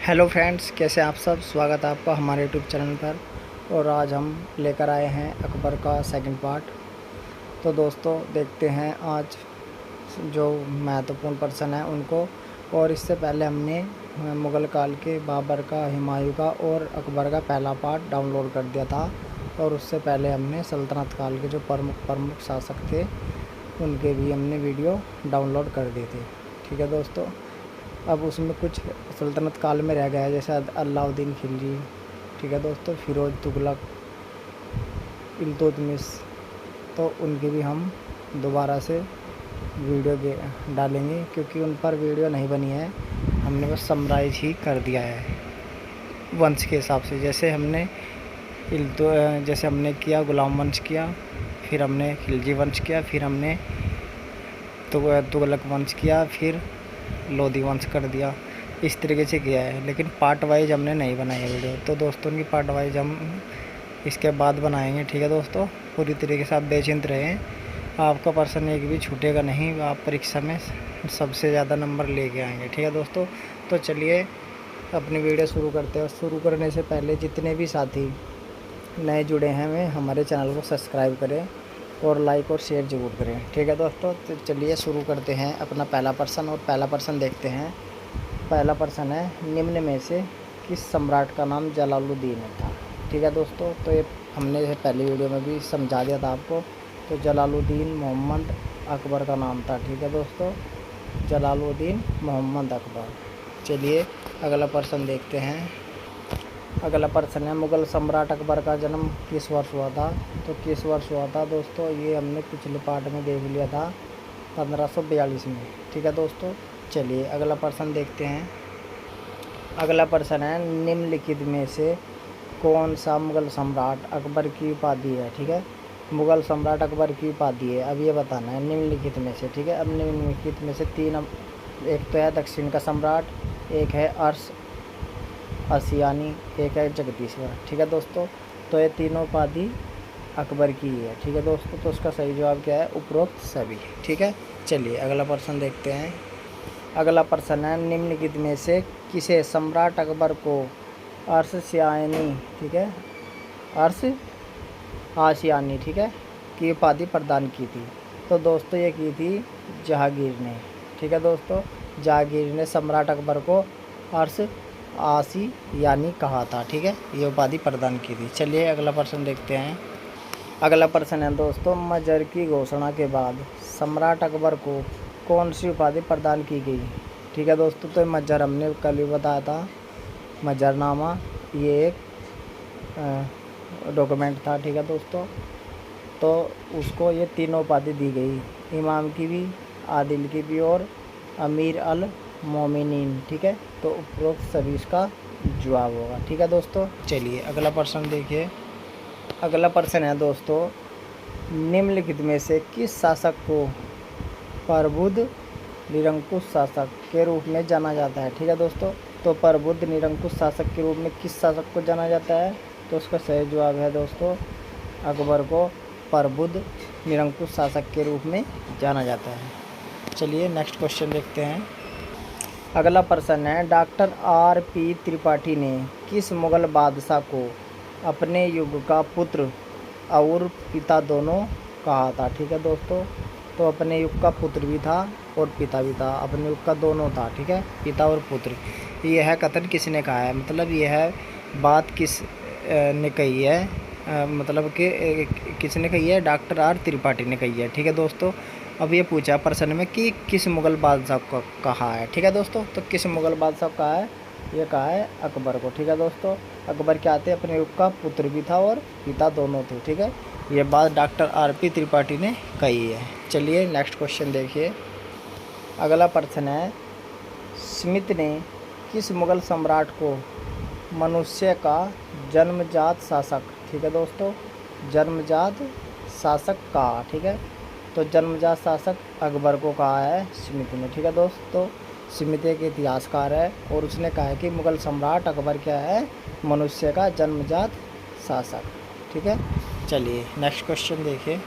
Hello friends, कैसे आप सब। स्वागत है आपका हमारे यूट्यूब चैनल पर। और आज हम लेकर आए हैं अकबर का सेकंड पार्ट। तो दोस्तों देखते हैं आज जो महत्वपूर्ण पर्सन है उनको। और इससे पहले हमने मुग़ल काल के बाबर का, हुमायूं का और अकबर का पहला पार्ट डाउनलोड कर दिया था। और उससे पहले हमने सल्तनत काल के जो प्रमुख शासक थे उनके भी हमने वीडियो डाउनलोड कर दिए थे। ठीक है दोस्तों, अब उसमें कुछ सल्तनत काल में रह गया है, जैसे अलाउद्दीन खिलजी। ठीक है दोस्तों, फिरोज तुगलक, इल्तुतमिश। तो उनकी भी हम दोबारा से वीडियो डालेंगे, क्योंकि उन पर वीडियो नहीं बनी है। हमने बस समराइज ही कर दिया है वंश के हिसाब से। जैसे हमने किया गुलाम वंश किया, फिर हमने खिलजी वंश किया, फिर हमने तुगलक वंश किया, फिर लोधी वंश कर दिया। इस तरीके से किया है, लेकिन पार्ट वाइज हमने नहीं बनाई है वीडियो। तो दोस्तों उनकी पार्ट वाइज हम इसके बाद बनाएंगे। ठीक है दोस्तों, पूरी तरीके से आप बेचिंत रहें। आपका पर्सन एक भी छूटेगा नहीं, आप परीक्षा में सबसे ज़्यादा नंबर लेके आएंगे। ठीक है दोस्तों, तो चलिए अपनी वीडियो शुरू करते हैं। शुरू करने से पहले जितने भी साथी नए जुड़े हैं वे हमारे चैनल को सब्सक्राइब करें और लाइक और शेयर ज़रूर करें। ठीक है दोस्तों, तो चलिए शुरू करते हैं अपना पहला पर्सन। और पहला पर्सन देखते हैं। पहला पर्सन है, निम्न में से किस सम्राट का नाम जलालुद्दीन था। ठीक है दोस्तों, तो ये हमने पहली वीडियो में भी समझा दिया था आपको। तो जलालुद्दीन मोहम्मद अकबर का नाम था। ठीक है दोस्तों, जलालुद्दीन मोहम्मद अकबर। चलिए अगला पर्सन देखते हैं। अगला प्रश्न है, मुग़ल सम्राट अकबर का जन्म किस वर्ष हुआ था। तो किस वर्ष हुआ था दोस्तों, ये हमने पिछले पार्ट में देख लिया था, 1542 में। ठीक है दोस्तों, चलिए अगला प्रश्न देखते हैं। अगला प्रश्न है, निम्नलिखित में से कौन सा मुग़ल सम्राट अकबर की उपाधि है। ठीक है, मुग़ल सम्राट अकबर की उपाधि है, अब ये बताना है निम्नलिखित में से। ठीक है, अब निम्नलिखित में से तीन, एक तो है दक्षिण का सम्राट, एक है अर्श आसियानी, एक है जगदीश्वर। ठीक है दोस्तों, तो ये तीनों उपाधि अकबर की ही है। ठीक है दोस्तों, तो उसका सही जवाब क्या है, उपरोक्त सभी। ठीक है, चलिए अगला प्रश्न देखते हैं। अगला प्रश्न है, निम्नलिखित में से किसे सम्राट अकबर को अर्श-ए-आसियानी, ठीक है, अर्श आसियानी, ठीक है, की उपाधि प्रदान की थी। तो दोस्तों ये की थी जहांगीर ने। ठीक है दोस्तों, जहांगीर ने सम्राट अकबर को अर्श आसियानी कहा था। ठीक है, ये उपाधि प्रदान की थी। चलिए अगला प्रश्न देखते हैं। अगला प्रश्न है दोस्तों, मजर की घोषणा के बाद सम्राट अकबर को कौन सी उपाधि प्रदान की गई। ठीक है दोस्तों, तो मजर हमने कल भी बताया था, मजरनामा ये एक डॉक्यूमेंट था। ठीक है दोस्तों, तो उसको ये तीनों उपाधि दी गई, इमाम की भी, आदिल की भी और अमीर अल मोमिनीन। ठीक है, तो उपरोक्त सभी इसका जवाब होगा। ठीक है दोस्तों, चलिए अगला प्रश्न देखिए। अगला प्रश्न है दोस्तों, निम्नलिखित में से किस शासक को प्रबुद्ध निरंकुश शासक के रूप में जाना जाता है। ठीक है दोस्तों, तो प्रबुद्ध निरंकुश शासक के रूप में किस शासक को जाना जाता है, तो उसका सही जवाब है दोस्तों, अकबर को प्रबुद्ध निरंकुश शासक के रूप में जाना जाता है। चलिए नेक्स्ट क्वेश्चन देखते हैं। अगला प्रश्न है, डॉक्टर R.P. त्रिपाठी ने किस मुग़ल बादशाह को अपने युग का पुत्र और पिता दोनों कहा था। ठीक है दोस्तों, तो अपने युग का पुत्र भी था और पिता भी था, अपने युग का दोनों था। ठीक है, पिता और पुत्र। यह है कथन किसने कहा है, मतलब यह है बात किस ने कही है, मतलब कि किसने कही है, डॉक्टर R. त्रिपाठी ने कही है। ठीक है दोस्तों, अब ये पूछा प्रश्न में कि किस मुग़ल बादशाह को कहा है। ठीक है दोस्तों, तो किस मुग़ल बादशाह को कहा है, ये कहा है अकबर को। ठीक है दोस्तों, अकबर क्या थे, अपने युग का पुत्र भी था और पिता दोनों थे। ठीक है, ये बात डॉक्टर R.P. त्रिपाठी ने कही है। चलिए नेक्स्ट क्वेश्चन देखिए। अगला प्रश्न है, स्मिथ ने किस मुग़ल सम्राट को मनुष्य का जन्मजात शासक, ठीक है दोस्तों, जन्मजात शासक कहा। ठीक है, तो जन्मजात शासक अकबर को कहा है स्मिथ ने। ठीक है दोस्तों, स्मिथ एक इतिहासकार है और उसने कहा है कि मुग़ल सम्राट अकबर क्या है, मनुष्य का जन्मजात शासक। ठीक है, चलिए नेक्स्ट क्वेश्चन देखिए।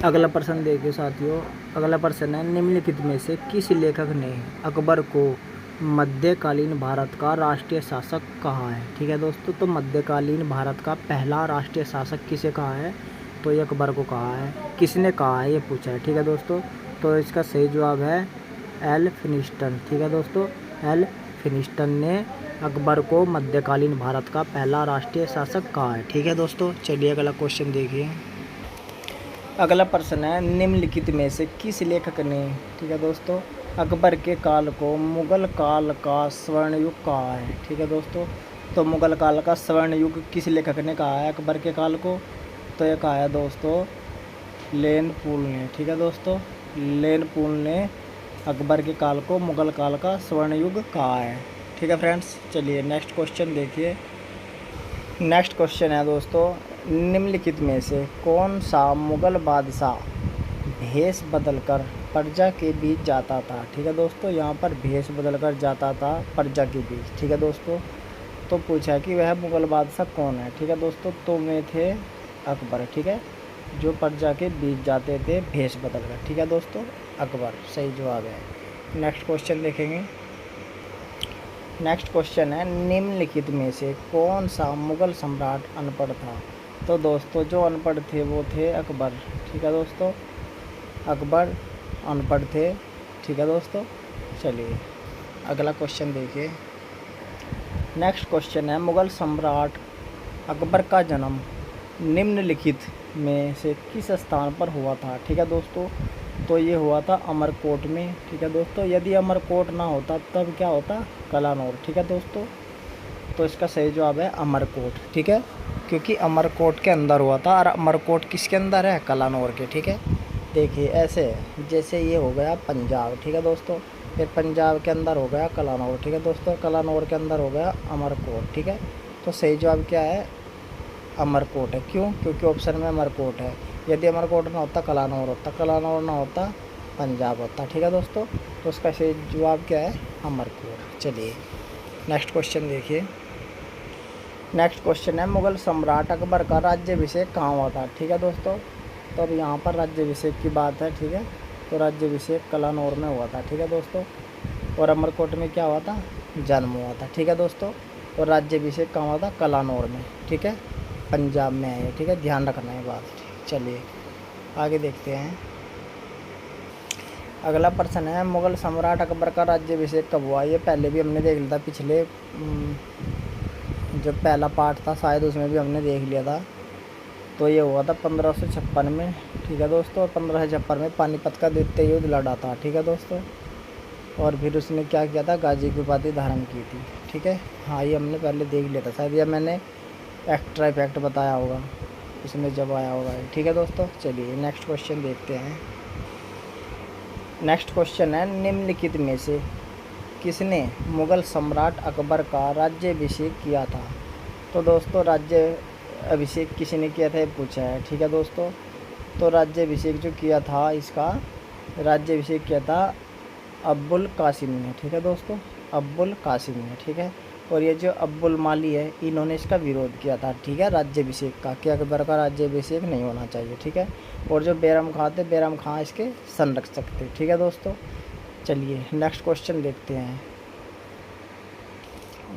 अगला प्रश्न देखिए साथियों। अगला प्रश्न है, निम्नलिखित में से किस लेखक ने अकबर को मध्यकालीन भारत का राष्ट्रीय शासक कहा है? ठीक है दोस्तों, तो मध्यकालीन भारत का पहला राष्ट्रीय शासक किसे कहा है? तो ये अकबर को कहा है। किसने कहा है ये पूछा है। ठीक है दोस्तों, तो इसका सही जवाब है एल्फिंस्टन। ठीक है दोस्तों, एल्फिंस्टन ने अकबर को मध्यकालीन भारत का पहला राष्ट्रीय शासक कहा है। ठीक है दोस्तों, चलिए अगला क्वेश्चन देखिए। अगला प्रश्न है, निम्नलिखित में से किस लेखक ने, ठीक है दोस्तों, अकबर के काल को मुगल काल का स्वर्ण युग कहा है? ठीक है दोस्तों, तो मुगल काल का स्वर्ण युग किस लेखक ने कहा है अकबर के काल को? तो ये कहा है दोस्तों लेन पूल ने। ठीक है दोस्तों, लेन पूल ने अकबर के काल को मुगल काल का स्वर्ण युग कहा है। ठीक है फ्रेंड्स, चलिए नेक्स्ट क्वेश्चन देखिए। नेक्स्ट क्वेश्चन है दोस्तों, निम्नलिखित में से कौन सा मुगल बादशाह भेष बदलकर प्रजा के बीच जाता था? ठीक है दोस्तों, यहाँ पर भेष बदलकर जाता था प्रजा के बीच। ठीक है दोस्तों, तो पूछा कि वह मुगल बादशाह कौन है? ठीक है दोस्तों, तो वे थे अकबर। ठीक है, जो प्रजा के बीच जाते थे भेष बदलकर। ठीक है दोस्तों, अकबर सही जवाब है। नेक्स्ट क्वेश्चन देखेंगे। नेक्स्ट क्वेश्चन है, निम्नलिखित में से कौन सा मुगल सम्राट अनपढ़ था? तो दोस्तों जो अनपढ़ थे वो थे अकबर। ठीक है दोस्तों, अकबर अनपढ़ थे। ठीक है दोस्तों, चलिए अगला क्वेश्चन देखिए। नेक्स्ट क्वेश्चन है, मुगल सम्राट अकबर का जन्म निम्नलिखित में से किस स्थान पर हुआ था? ठीक है दोस्तों, तो ये हुआ था अमरकोट में। ठीक है दोस्तों, यदि अमरकोट ना होता तब क्या होता? कलानौर। ठीक है दोस्तों, तो इसका सही जवाब है अमरकोट। ठीक है, क्योंकि अमरकोट के अंदर हुआ था, और अमरकोट किसके अंदर है? कलानौर के। ठीक है, देखिए ऐसे है, जैसे ये हो गया पंजाब। ठीक है दोस्तों, फिर पंजाब के अंदर हो गया कलानौर। ठीक है दोस्तों, कलानौर के अंदर हो गया अमरकोट। ठीक है, तो सही जवाब क्या है? अमरकोट है। क्यों? क्योंकि ऑप्शन में अमरकोट है। यदि अमरकोट ना होता कलानौर होता, कलानौर ना होता पंजाब होता। ठीक है दोस्तों, तो उसका सही जवाब क्या है? अमरकोट। चलिए नेक्स्ट क्वेश्चन देखिए। नेक्स्ट क्वेश्चन है, मुगल सम्राट अकबर का राज्याभिषेक कहाँ हुआ था? ठीक है दोस्तों, तो अब यहाँ पर राज्याभिषेक की बात है। ठीक है, तो राज्याभिषेक कलानौर में हुआ था। ठीक है दोस्तों, और अमरकोट में क्या हुआ था? जन्म हुआ था। ठीक है दोस्तों, और राज्याभिषेक कहाँ हुआ था? कलानौर में। ठीक है, पंजाब में है। ठीक है, ध्यान रखना है बात। चलिए आगे देखते हैं। अगला प्रश्न है, मुगल सम्राट अकबर का राज्याभिषेक कब हुआ? ये पहले भी हमने देख लिया था, पिछले जब पहला पार्ट था शायद उसमें भी हमने देख लिया था। तो ये हुआ था 1556 में। ठीक है दोस्तों, 1556 में पानीपत का द्वितीय युद्ध लड़ा था। ठीक है दोस्तों, और फिर उसने क्या किया था? गाजी की उपाधि धारण की थी। ठीक है, हाँ ये हमने पहले देख लिया था शायद, या मैंने एक्स्ट्रा इफेक्ट बताया होगा इसमें जब आया होगा। ठीक है दोस्तों, चलिए नेक्स्ट क्वेश्चन देखते हैं। नेक्स्ट क्वेश्चन है, निम्नलिखित में से किसने मुगल सम्राट अकबर का राज्याभिषेक किया था? तो दोस्तों राज्य अभिषेक किसने किया था ये पूछा है। ठीक है दोस्तों, तो राज्याभिषेक जो किया था, इसका राज्याभिषेक किया था अब्बुल कासिम ने। ठीक है दोस्तों, अब्बुल कासिम ने। ठीक है, और ये जो अब्बुल माली है, इन्होंने इसका विरोध किया था। ठीक है, राज्याभिषेक का, कि अकबर का राज्याभिषेक नहीं होना चाहिए। ठीक है, और जो बैरम खां थे, बैरम खां इसके संरक्षक थे। ठीक है दोस्तों, चलिए नेक्स्ट क्वेश्चन देखते हैं।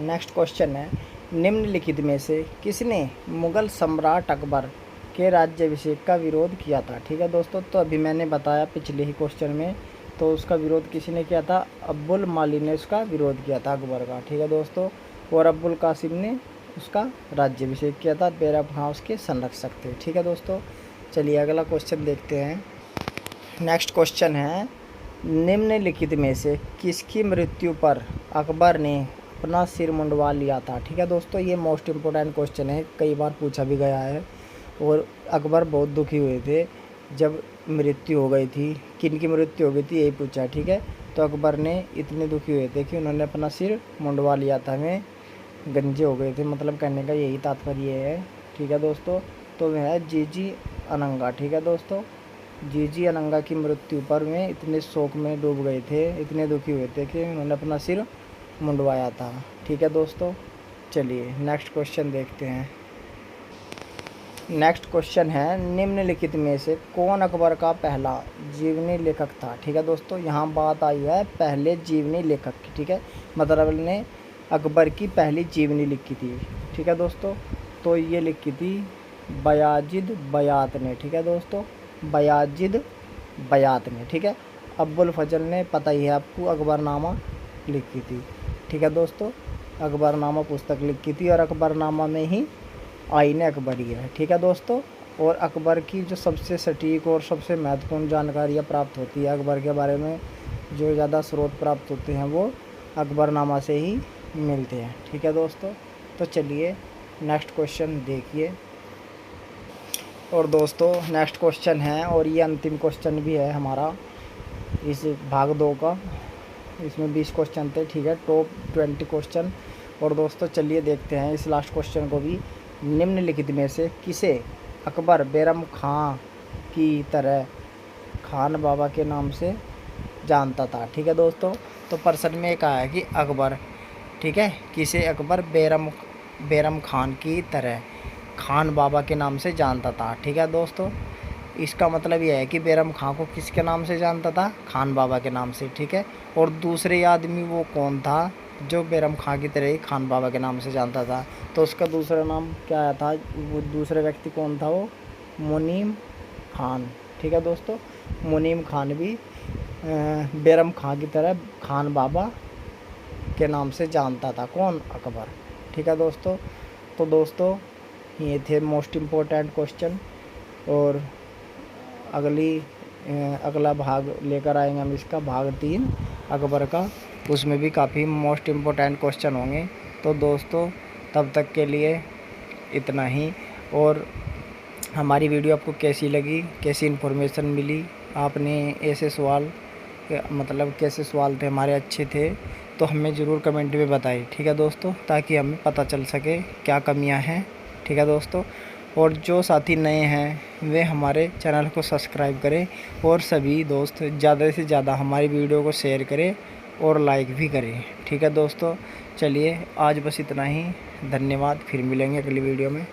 नेक्स्ट क्वेश्चन है, निम्नलिखित में से किसने मुगल सम्राट अकबर के राज्याभिषेक का विरोध किया था? ठीक है दोस्तों, तो अभी मैंने बताया पिछले ही क्वेश्चन में, तो उसका विरोध किसने किया था? अब्बुल माली ने उसका विरोध किया था अकबर का। ठीक है दोस्तों, और अब्बुल कासिम ने उसका राज्याभिषेक किया था, बैरम खां उसके संरक्षक थे। ठीक है दोस्तों, चलिए अगला क्वेश्चन देखते हैं। नेक्स्ट क्वेश्चन है, निम्नलिखित में से किसकी मृत्यु पर अकबर ने अपना सिर मुंडवा लिया था? ठीक है दोस्तों, ये मोस्ट इम्पोर्टेंट क्वेश्चन है, कई बार पूछा भी गया है, और अकबर बहुत दुखी हुए थे जब मृत्यु हो गई थी। किन की मृत्यु हो गई थी यही पूछा है। ठीक है, तो अकबर ने इतने दुखी हुए थे कि उन्होंने अपना सिर मुंडवा लिया था, में गंजे हो गए थे, मतलब कहने का यही तात्पर्य है। ठीक है दोस्तों, तो वह है जीजी अनंगा। ठीक है दोस्तों, जीजी अनंगा की मृत्यु पर वे इतने शोक में डूब गए थे, इतने दुखी हुए थे कि उन्होंने अपना सिर मुंडवाया था। ठीक है दोस्तों, चलिए नेक्स्ट क्वेश्चन देखते हैं। नेक्स्ट क्वेश्चन है, निम्नलिखित में से कौन अकबर का पहला जीवनी लेखक था। ठीक है दोस्तों, यहाँ बात आई है पहले जीवनी लेखक की। ठीक है, मतलब ने अकबर की पहली जीवनी लिखी थी। ठीक है दोस्तों, तो ये लिखी थी बयाजिद बयात ने। ठीक है दोस्तों, बयाजिद बयात ने। ठीक है, अब्बुल फजल ने पता ही है आपको अकबरनामा लिखी थी। ठीक है दोस्तों, अकबरनामा पुस्तक लिखी थी और अकबरनामा में ही आईन अकबरी है। ठीक है दोस्तों, और अकबर की जो सबसे सटीक और सबसे महत्वपूर्ण जानकारियाँ प्राप्त होती है अकबर के बारे में, जो ज़्यादा स्रोत प्राप्त होते हैं वो अकबरनामा से ही मिलते हैं। ठीक है दोस्तों, तो चलिए नेक्स्ट क्वेश्चन देखिए। और दोस्तों नेक्स्ट क्वेश्चन है, और ये अंतिम क्वेश्चन भी है हमारा इस भाग 2 का। इसमें 20 क्वेश्चन थे। ठीक है, टॉप 20 क्वेश्चन। और दोस्तों चलिए देखते हैं इस लास्ट क्वेश्चन को भी। निम्नलिखित में से किसे अकबर बैरम खां की तरह खान बाबा के नाम से जानता था। ठीक है दोस्तों, तो प्रश्न में एक आया कि अकबर, ठीक है, किसे अकबर बैरम खान की तरह खान बाबा के नाम से जानता था। ठीक है दोस्तों, इसका मतलब यह है कि बैरम खां को किसके नाम से जानता था, खान बाबा के नाम से। ठीक है, और दूसरे आदमी वो कौन था जो बैरम खां की तरह ही खान बाबा के नाम से जानता था, तो उसका दूसरा नाम क्या आया था, वो दूसरे व्यक्ति कौन था, वो मुनीम खान। ठीक है दोस्तों, मुनीम खान भी बैरम खां की तरह खान बाबा के नाम से जानता था। कौन, अकबर। ठीक है दोस्तों, तो दोस्तों ये थे मोस्ट इम्पोर्टेंट क्वेश्चन, और अगला भाग लेकर आएंगे हम इसका, भाग 3 अकबर का। उसमें भी काफ़ी मोस्ट इम्पोर्टेंट क्वेश्चन होंगे। तो दोस्तों तब तक के लिए इतना ही। और हमारी वीडियो आपको कैसी लगी, कैसी इन्फॉर्मेशन मिली, आपने ऐसे सवाल मतलब कैसे सवाल थे हमारे, अच्छे थे, तो हमें ज़रूर कमेंट में बताइए। ठीक है दोस्तों, ताकि हमें पता चल सके क्या कमियां हैं। ठीक है दोस्तों, और जो साथी नए हैं वे हमारे चैनल को सब्सक्राइब करें, और सभी दोस्त ज़्यादा से ज़्यादा हमारी वीडियो को शेयर करें और लाइक भी करें। ठीक है दोस्तों, चलिए आज बस इतना ही। धन्यवाद, फिर मिलेंगे अगली वीडियो में।